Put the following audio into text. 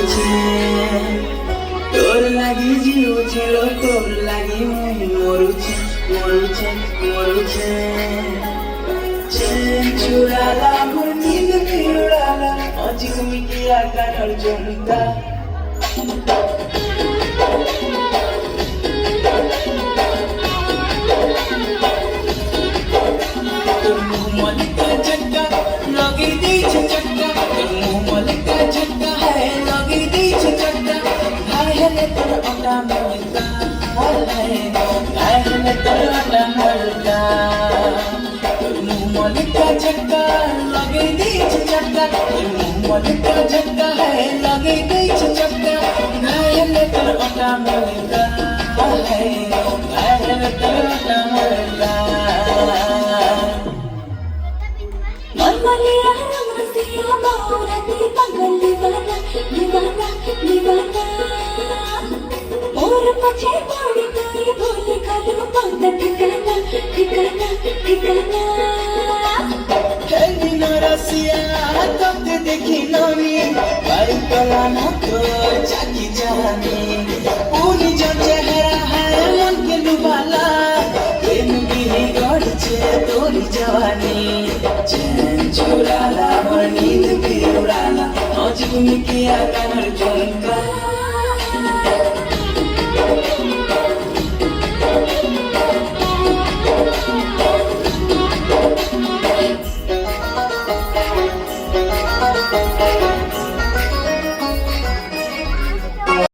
মরুছে তোর লাগি জিউ ছিল তোর লাগি মুই মরুছে মরুছে মরুছে চেন চুরালা মোর নিদ বিউড়ালা অজিক মিটিয়া কানর জনতা मलिका झटका लगे दी झटका मलिका झटका है लगे दी झटका घायल कर ओटा मलिका है घायल कर ओटा मलिका मलमलिया रमसिया बावरती पगल दीवाना दीवाना दीवाना और पछे पड़ी गई भूल कर पंग ठिकाना ठिकाना ठिकाना তোকে দেখি ননি বাড়ি কলা না তো চাকি জানি উনি যে চেহারা হ্যাঁ মনকে ডুবালা প্রেম বিহি গড়ছে তোরি জওয়ানি চেন চুরালা মোর নীদ বিউড়ালা অজিক মিটিয়া কানর